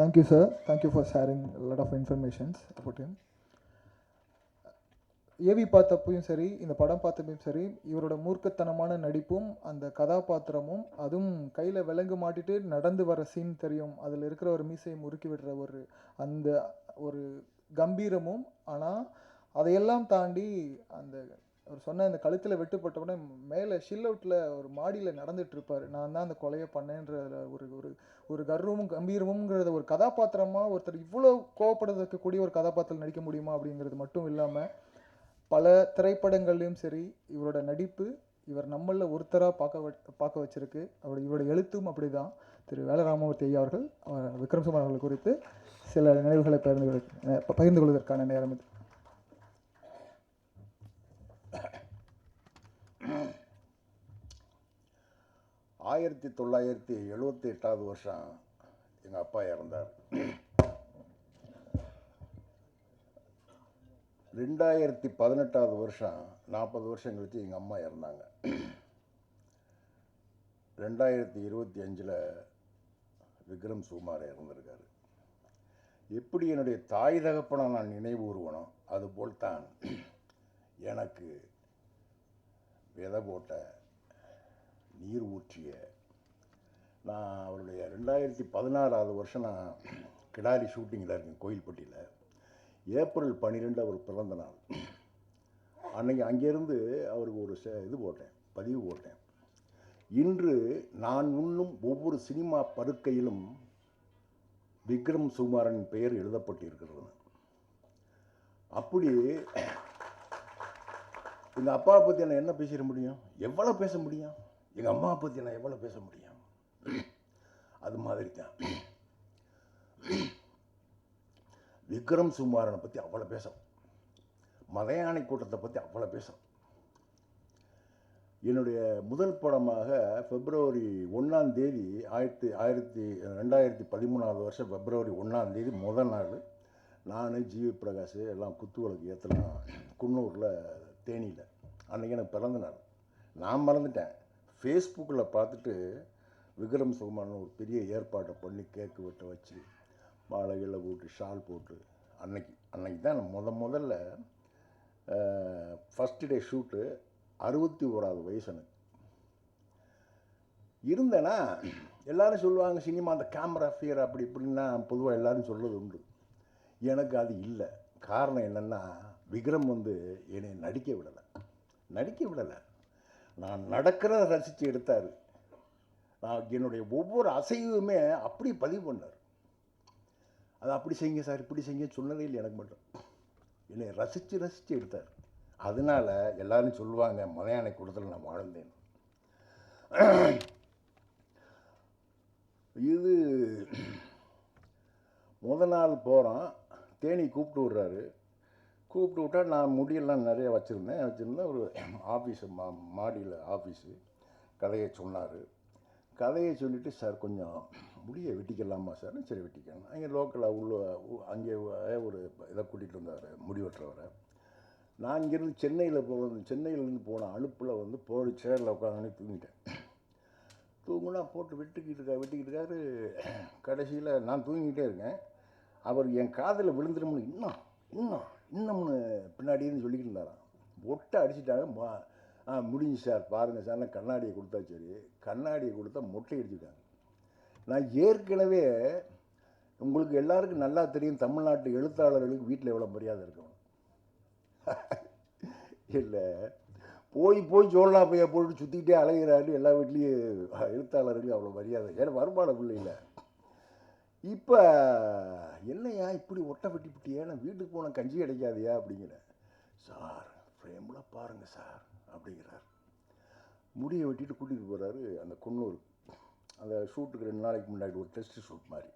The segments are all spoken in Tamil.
Thank you, sir. Thank you for sharing a lot of information about him. AV பார்த்தப்பையும் சரி, இந்த படம் பார்த்தப்பையும் சரி, இவரோட மூர்க்கத்தனமான நடிப்பும் அந்த கதாபாத்திரமும், அதுவும் கையில் விலங்கு மாட்டிட்டு நடந்து வர சீன் தெரியும். அதில் இருக்கிற ஒரு மீசையை முறுக்கி விடுற அந்த ஒரு கம்பீரமும், ஆனால் அதையெல்லாம் தாண்டி அந்த அவர் சொன்ன அந்த கழுத்தில் வெட்டுப்பட்ட உடனே மேலே ஷில் அவுட்டில் ஒரு மாடியில் நடந்துட்டு இருப்பார். நான் தான் அந்த கொலையை பண்ணேன்ற ஒரு ஒரு ஒரு கர்வமும் கம்பீரமுங்கிறத ஒரு கதாபாத்திரமாக ஒருத்தர் இவ்வளோ கோவப்படுறதுக்கூடிய ஒரு கதாபாத்திரம் நடிக்க முடியுமா அப்படிங்கிறது மட்டும் இல்லாமல், பல திரைப்படங்கள்லையும் சரி இவரோட நடிப்பு இவர் நம்மளில் ஒருத்தராக பார்க்க வச்சிருக்கு. இவரோட எழுத்தும் அப்படி தான். திரு வேலராமமூர்த்தி ஐயா அவர்கள் விக்ரம் சுமார் அவர்கள் குறித்து சில நினைவுகளை பகிர்ந்து கொள்வதற்கான நேரம் இது. ஆயிரத்தி 1978 வருஷம் எங்கள் அப்பா இறந்தார். 2018 வருஷம் 40 வருஷம் கழிச்சு எங்கள் அம்மா இறந்தாங்க. 2025 விக்ரம் சுகுமார் இறந்திருக்காரு. எப்படி என்னுடைய தாய் தகப்பனை நான் நினைவு கூறுவனோ அதுபோல் தான் எனக்கு விதை போட்ட நீர் ஊற்றிய நான் அவருடைய 2016 வருஷம் நான் கிடாரி ஷூட்டிங்கில் இருக்கேன் கோயில்பட்டியில். ஏப்ரல் 12 அவர் பிறந்த நாள். அன்றைக்கி அங்கேருந்து அவருக்கு ஒரு பதிவு போட்டேன். இன்று நான் உண்ணும் ஒவ்வொரு சினிமா படுக்கையிலும் விக்ரம் சுகுமாரன் பெயர் எழுதப்பட்டிருக்கிறது. அப்படி எங்கள் அப்பாவை பற்றி நான் என்ன பேசிட முடியும்? எவ்வளோ பேச முடியும்? எங்கள் அம்மாவை பற்றி நான் எவ்வளோ பேச முடியும்? அது மாதிரி தான் விக்ரம் சுகுமாரனை பற்றி அவ்வளோ பேசும். மலையாளி கூட்டத்தை பற்றி அவ்வளோ பேசும். என்னுடைய முதல் படமாக February 1 2013 வருஷம் February 1 முதல் நாள் நான் ஜிவி பிரகாஷ் எல்லாம் குத்துவிளக்கு ஏற்றலாம் குன்னூரில் தேனியில். அன்றைக்கி எனக்கு பிறந்த நாள். நான் மறந்துட்டேன். ஃபேஸ்புக்கில் பார்த்துட்டு விக்ரம் சுகுமாரன் ஒரு பெரிய ஏற்பாட்டை பண்ணி கேக்கு வெட்ட வச்சு மாலைகளில் போட்டு ஷால் போட்டு அன்னைக்கு தான் நான் முதல்ல ஃபஸ்ட் டே ஷூட்டு 61வது வயசு எனக்கு இருந்தேன்னா எல்லோரும் சொல்லுவாங்க சினிமா அந்த கேமரா ஃபியர் அப்படி இப்படின்னா பொதுவாக எல்லோரும் சொல்கிறது உண்டு. எனக்கு அது இல்லை. காரணம் என்னென்னா விக்ரம் என்னை நடிக்க விடலை. நான் நடக்கிறத ரசித்து எடுத்தார். நான் என்னுடைய ஒவ்வொரு அசைவுமே அப்படி பதிவு பண்ணார். அது அப்படி செய்யுங்க சார் இப்படி செய்யுங்க சொன்னதே இல்லை. எனக்கு மட்டும் என்னை ரசித்து எடுத்தார். அதனால் எல்லோரும் சொல்லுவாங்க மலையாள கூட்டத்தில் நான் வாழ்ந்தேன். இது முதல் நாள் போகிறோம். தேனி கூப்பிட்டு விட்டால் நான் முடியெல்லாம் நிறைய வச்சுருந்தேன். ஒரு ஆஃபீஸு மாடியில் ஆஃபீஸு கதையை சொன்னார். கதையை சொல்லிவிட்டு சார் கொஞ்சம் முடியை வெட்டிக்கலாமா சார்? சரி வெட்டிக்கலாம். அங்கே லோக்கலாக அங்கே ஒரு இதை கூட்டிகிட்டு வந்தார் முடி வெட்டுறவரை. நான் இங்கேருந்து சென்னையிலேருந்து போன அனுப்பில் போய் சேரில் உட்காந்து தூங்குனா போட்டு வெட்டிக்கிட்டு இருக்காரு. கடைசியில் நான் தூங்கிக்கிட்டே இருக்கேன். அவர் என் காதில் விழுந்துரும்னு இன்னும்னு பின்னாடின்னு சொல்லிக்கிட்டு இருந்தாராம். ஒட்டை அடிச்சுட்டாங்க. முடிஞ்சு சார் பாருங்கள் சார். நான் கண்ணாடியை கொடுத்தா சரி, கண்ணாடியை கொடுத்தா மொட்டை அடிச்சுட்டாங்க. நான் ஏற்கனவே உங்களுக்கு எல்லாருக்கும் நல்லா தெரியும் தமிழ்நாட்டு எழுத்தாளர்களுக்கு வீட்டில் எவ்வளோ மரியாதை இருக்கும். இல்லை போய் சோழனா பையா போட்டு சுற்றிக்கிட்டே அலைகிறாரு. எல்லா வீட்லேயும் எழுத்தாளர்களுக்கு அவ்வளோ மரியாதை. ஏன்னா வருமானம் பிள்ளைங்கள. இப்போ என்னையா இப்படி ஒட்டை வெட்டிவிட்டியா? நான் வீட்டுக்கு போனால் கஞ்சி கிடைக்காதையா அப்படிங்கிறேன். சார் ஃப்ரேமில் பாருங்கள் சார் அப்படிங்கிறார். முடியை வெட்டிட்டு கூட்டிகிட்டு போகிறாரு அந்த குன்னூர். அந்த ஷூட்டுக்கு 2 நாளைக்கு முன்னாடி ஒரு டெஸ்ட் ஷூட் மாதிரி.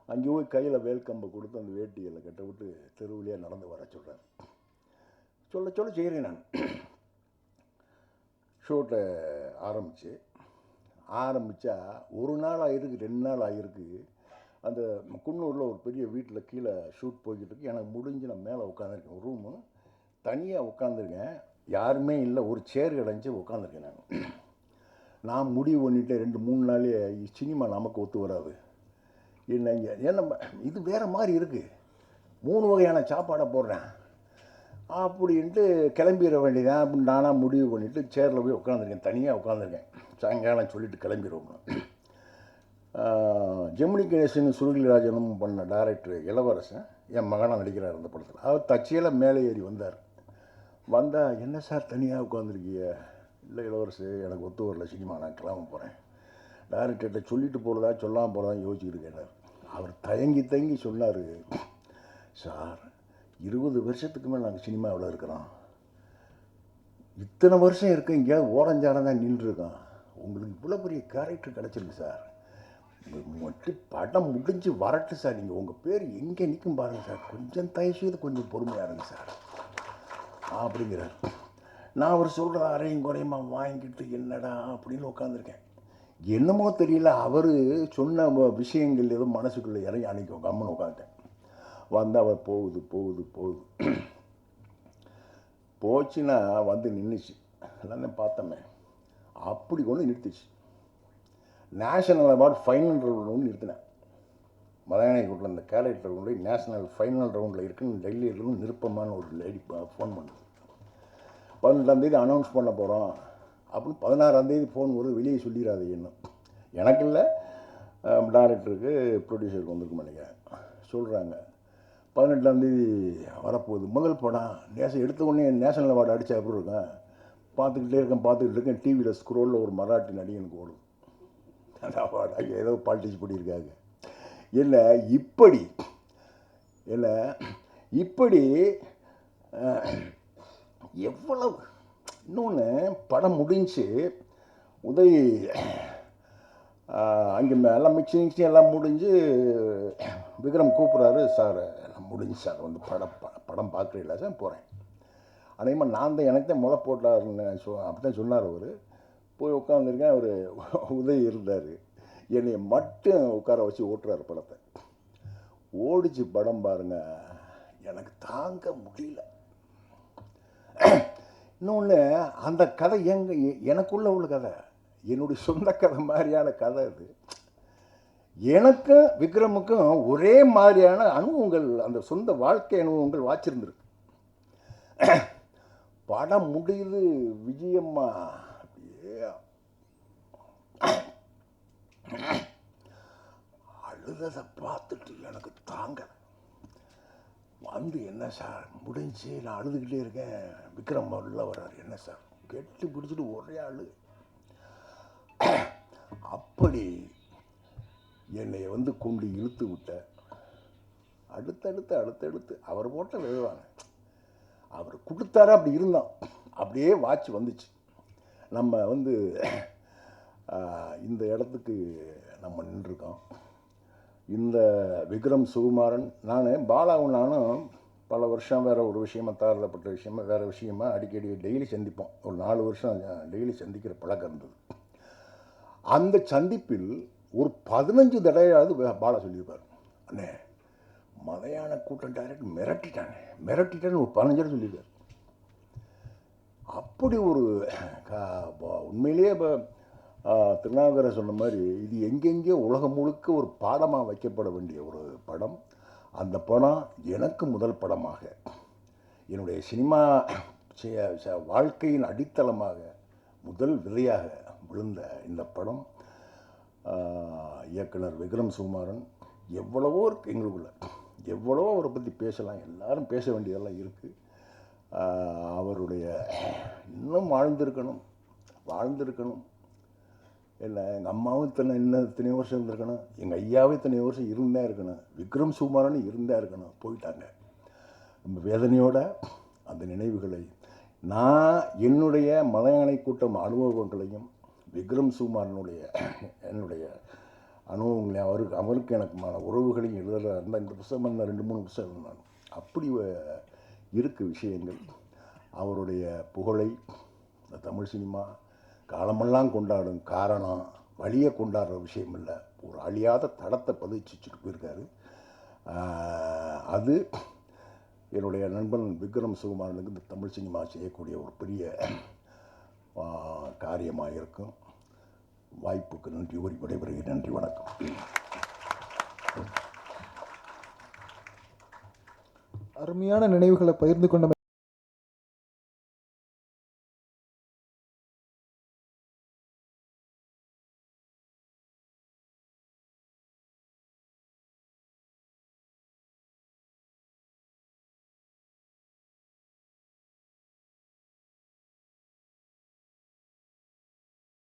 அங்கே போய் கையில் வேல்கம்பை கொடுத்து அந்த வேட்டிகளை கட்ட விட்டு தெருவிலேயே நடந்து வர சொல்கிறார். சொல்ல செய்கிறேன் நான். ஷூட்டை ஆரம்பித்தா ஒரு நாள் ஆகிருக்கு, 2 நாள் ஆகிருக்கு. அந்த குன்னூரில் ஒரு பெரிய வீட்டில் கீழே ஷூட் போய்கிட்டு இருக்கு. எனக்கு முடிஞ்சு நான் மேலே உட்காந்துருக்கேன். ரூமு தனியாக உட்காந்துருக்கேன். யாருமே இல்லை. ஒரு சேர் கிடஞ்சி உட்காந்துருக்கேன். நான் முடிவு பண்ணிவிட்டு 2-3 நாளே சினிமா நமக்கு ஒத்து வராது. என்ன ஏன்னா இது வேறு மாதிரி இருக்குது, 3 வகையான சாப்பாடை போடுறேன் அப்படின்ட்டு கிளம்பிட வேண்டியதான் அப்படின்னு நானாக முடிவு பண்ணிவிட்டு சேரில் போய் உட்காந்துருக்கேன், தனியாக உட்காந்துருக்கேன். சாயங்காலம் சொல்லிவிட்டு கிளம்பிடுவோம். ஜெமினி கணேசன் சுருளிராஜனும் பண்ண டைரக்டர் இளவரசன் என் மகனாக நடிக்கிறார் அந்த படத்தில். அவர் தச்சியில் மேலே ஏறி வந்தால் என்ன சார் தனியாக உட்காந்துருக்கிய? இல்லை இளவரசு, எனக்கு ஒத்து வரல சினிமா, நான் கிளம்ப போகிறேன். டைரக்டர்கிட்ட சொல்லிட்டு போகிறதா சொல்லாமல் போகிறதா யோசிச்சுக்கிட்டு கேட்டார். அவர் தயங்கி சொன்னார், சார் 20 வருஷத்துக்கு மேலே நாங்கள் சினிமாவில் இருக்கிறோம், இத்தனை வருஷம் இருக்க எங்கேயாவது ஓரஞ்சாரம் தான் நின்றுருக்கோம், உங்களுக்கு இவ்வளோ பெரிய கேரக்டர் கிடச்சிருக்கு சார், மட்டும் படம் முடிஞ்சு வரட்டு சார், நீங்கள் உங்கள் பேர் எங்கே நிற்கும் பாருங்கள் சார், கொஞ்சம் தயவுசெய்து கொஞ்சம் பொறுமையாக இருங்க சார் அப்படிங்கிறார். நான் அவர் சொல்கிற அரையும் குறையுமா வாங்கிட்டு என்னடா அப்படின்னு உட்காந்துருக்கேன். என்னமோ தெரியல, அவர் சொன்ன விஷயங்கள் ஏதோ மனசுக்குள்ளே இறங்கி அன்றைக்கி கம்மன் உட்காந்துட்டேன். வந்து அவர் போகுது போச்சுன்னா வந்து நின்றுச்சு, எல்லாமே பார்த்தோமே, அப்படி கொண்டு நிறுத்திச்சு. நேஷனல் அவார்டு ஃபைனல் ரவுண்டில் ஒன்று நிறுத்தினேன். மலையாளி கூட்டில் அந்த கேரக்டர் கொண்டு நேஷனல் ஃபைனல் ரவுண்டில் இருக்குன்னு டெல்லியிலும் நிருப்பமான ஒரு லேடி ஃபோன் பண்ணுது. 18ஆம் அனௌன்ஸ் பண்ண போகிறோம் அப்படின்னு 16ஆம் ஃபோன் வருது, வெளியே சொல்லிடாது இன்னும். எனக்கு இல்லை, டைரக்டருக்கு ப்ரொடியூசருக்கு வந்திருக்கும் நினைக்கிறேன். சொல்கிறாங்க 18ஆம் வரப்போகுது, முதல் படம் எடுத்த உடனே நேஷனல் அவார்டு அடித்தா எப்படி இருக்கேன், பார்த்துக்கிட்டே இருக்கேன். டிவியில் ஸ்க்ரோலில் ஒரு மராட்டி நடிகனுக்கு ஓடும் அந்த அவார்டு, ஏதோ பாலிட்டிக்ஸ் பண்ணியிருக்காங்க. இப்படி எவ்வளவு. இன்னொன்று, படம் முடிஞ்சு உதய் அங்கே எல்லாம் மிக்சிங் எல்லாம் முடிஞ்சு விக்ரம் கூப்பிட்றாரு, சார் எல்லாம் முடிஞ்சு சார், வந்து படம் பார்க்குறீங்களா சார், போகிறேன். அதேமாதிரி நான் தான் எனக்கு தான் முளை போட்டாருன்னு அப்படி தான் சொன்னார் அவர். போய் உட்காந்துருக்கேன், அவர் உதய் இருந்தார், என்னை மட்டும் உட்கார வச்சு ஓட்டுறாரு படத்தை. ஓடிச்சு படம் பாருங்க, எனக்கு தாங்க முடியல. இன்னொன்று, அந்த கதை எனக்குள்ள உள்ள கதை, என்னுடைய சொந்த கதை மாதிரியான கதை அது. எனக்கும் விக்ரமுக்கும் ஒரே மாதிரியான அனுபவங்கள், அந்த சொந்த வாழ்க்கை அனுபவங்கள் வாச்சிருந்துருக்கு. படம் முடியுது, விஜயம்மா அப்படியே அழுததை பார்த்துட்டு எனக்கு தாங்கலை. வந்து என்ன சார் முடிஞ்சு, நான் அழுதுகிட்டே இருக்கேன், விக்ரம் உள்ள வர்றாரு, என்ன சார் கெட்டி பிடிச்சிட்டு ஒரே ஆளு. அப்படி என்னை வந்து கொண்டு இழுத்து விட்ட. அடுத்தடுத்து அவர் போட்ட விழுவாங்க, அவர் கொடுத்தாரு, அப்படி இருந்தான். அப்படியே வாட்ச் வந்துச்சு. நம்ம வந்து இந்த இடத்துக்கு நம்ம நின்றுருக்கோம். இந்த விக்ரம் சுகுமாரன், பாலாவும் நானும் பல வருஷம் வேறு ஒரு விஷயமா, தாரப்பட்ட விஷயமா, வேறு விஷயமா அடிக்கடி டெய்லி சந்திப்போம். ஒரு 4 வருஷம் டெய்லி சந்திக்கிற பழக்கம் இருந்தது. அந்த சந்திப்பில் ஒரு 15 தடவையாவது பாலா சொல்லியிருப்பார், அண்ணே மலையாள கூட்டம் டைரக்ட் மிரட்டிட்டான்னு ஒரு 15 தடவை சொல்லியிருக்கார். அப்படி ஒரு உண்மையிலேயே திருநாவுக்கரசர் சொன்ன மாதிரி இது எங்கெங்கே உலகம் முழுக்க ஒரு பாடமாக வைக்கப்பட வேண்டிய ஒரு படம். அந்த படம் எனக்கு முதல் படமாக, என்னுடைய சினிமா வாழ்க்கையின் அடித்தளமாக, முதல் விதையாக விழுந்த இந்த படம். இயக்குனர் விக்ரம் சுகுமாரன் எவ்வளவோ இருக்குது எங்களுக்குள்ள, எவ்வளவோ அவரை பற்றி பேசலாம், எல்லாரும் பேச வேண்டியதெல்லாம் இருக்குது. அவருடைய இன்னும் வாழ்ந்திருக்கணும். இல்லை, எங்கள் அம்மாவும் இத்தனை வருஷம் இருந்திருக்கணும், எங்கள் ஐயாவும் இத்தனை வருஷம் இருந்தால் இருக்கணும், விக்ரம் சுகுமாரன் இருந்தால் இருக்கணும். போயிட்டாங்க. நம்ம வேதனையோட அந்த நினைவுகளை, நான் என்னுடைய மலையாளி கூட்டம் அனுபவங்களையும் விக்ரம் சுகுமாரனுடைய என்னுடைய அனுபவங்களையும் அவருக்கு எனக்குமான உறவுகளையும் எழுதுறதா இருந்தால் இந்த புத்தகம் 2-3 புத்தகம் இருந்தாங்க. அப்படி இருக்குது விஷயங்கள். அவருடைய புகழை இந்த தமிழ் சினிமா காலமெல்லாம் கொண்டாடும். காரணம் வழியை கொண்டாடுற விஷயம் இல்லை, ஒரு அழியாத தடத்தை பதிச்சுட்டு போயிருக்காரு. அது என்னுடைய நண்பன் விக்ரம் சுகுமாரனுக்கு இந்த தமிழ் சினிமா செய்யக்கூடிய ஒரு பெரிய காரியமாக இருக்கும். வாய்ப்புக்கு நன்றி, விடைபெறுகிறேன். நன்றி, வணக்கம். அருமையான நினைவுகளை பகிர்ந்து கொண்ட